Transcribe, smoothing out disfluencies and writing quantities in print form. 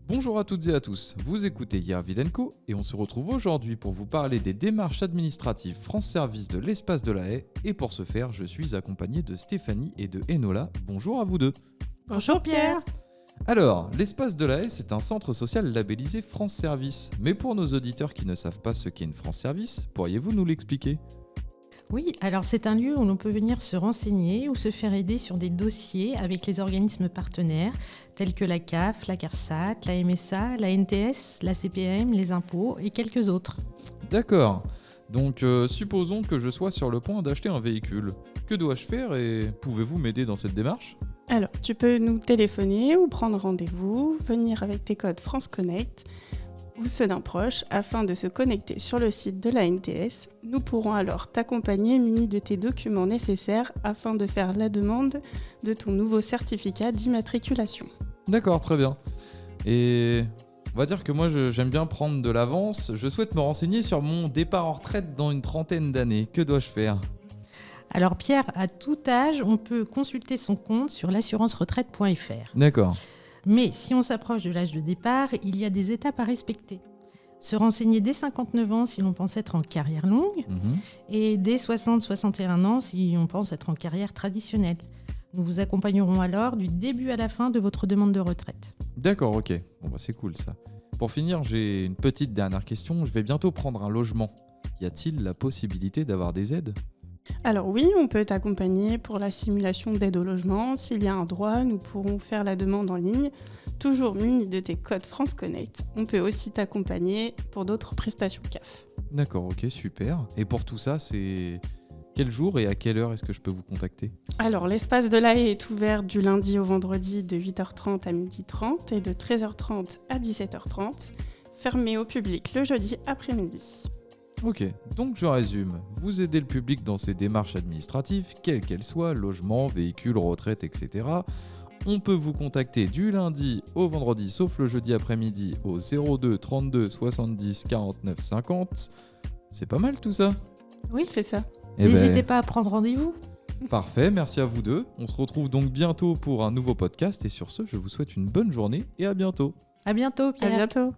Bonjour à toutes et à tous, vous écoutez Yervil & Co et on se retrouve aujourd'hui pour vous parler des démarches administratives France Service de l'Espace de la Haye. Et pour ce faire, je suis accompagné de Stéphanie et de Enola. Bonjour à vous deux. Bonjour Pierre. Alors, l'Espace de la Haye, c'est un centre social labellisé France Service. Mais pour nos auditeurs qui ne savent pas ce qu'est une France Service, pourriez-vous nous l'expliquer ? Oui, alors c'est un lieu où l'on peut venir se renseigner ou se faire aider sur des dossiers avec les organismes partenaires tels que la CAF, la CARSAT, la MSA, la NTS, la CPAM, les impôts et quelques autres. D'accord. Donc, supposons que je sois sur le point d'acheter un véhicule. Que dois-je faire et pouvez-vous m'aider dans cette démarche ? Alors, tu peux nous téléphoner ou prendre rendez-vous, venir avec tes codes France Connect ou ceux d'un proche afin de se connecter sur le site de la NTS. Nous pourrons alors t'accompagner muni de tes documents nécessaires afin de faire la demande de ton nouveau certificat d'immatriculation. D'accord, très bien. Et on va dire que moi j'aime bien prendre de l'avance. Je souhaite me renseigner sur mon départ en retraite dans une trentaine d'années. Que dois-je faire ? Alors Pierre, à tout âge, on peut consulter son compte sur l'assurance-retraite.fr. D'accord. Mais si on s'approche de l'âge de départ, il y a des étapes à respecter. Se renseigner dès 59 ans si l'on pense être en carrière longue et dès 60-61 ans si on pense être en carrière traditionnelle. Nous vous accompagnerons alors du début à la fin de votre demande de retraite. D'accord, ok. Bon bah c'est cool ça. Pour finir, j'ai une petite dernière question. Je vais bientôt prendre un logement. Y a-t-il la possibilité d'avoir des aides ? Alors oui, on peut t'accompagner pour la simulation d'aide au logement. S'il y a un droit, nous pourrons faire la demande en ligne, toujours muni de tes codes France Connect. On peut aussi t'accompagner pour d'autres prestations CAF. D'accord, ok, super. Et pour tout ça, c'est quel jour et à quelle heure est-ce que je peux vous contacter ? Alors, l'espace de la Haye est ouvert du lundi au vendredi de 8h30 à 12h30 et de 13h30 à 17h30, fermé au public le jeudi après-midi. Ok, donc je résume. Vous aidez le public dans ses démarches administratives, quelles qu'elles soient, logement, véhicule, retraite, etc. On peut vous contacter du lundi au vendredi, sauf le jeudi après-midi, au 02 32 70 49 50. C'est pas mal tout ça ? Oui, c'est ça. N'hésitez pas à prendre rendez-vous. Parfait, merci à vous deux. On se retrouve donc bientôt pour un nouveau podcast et sur ce, je vous souhaite une bonne journée et à bientôt. À bientôt Pierre. À bientôt.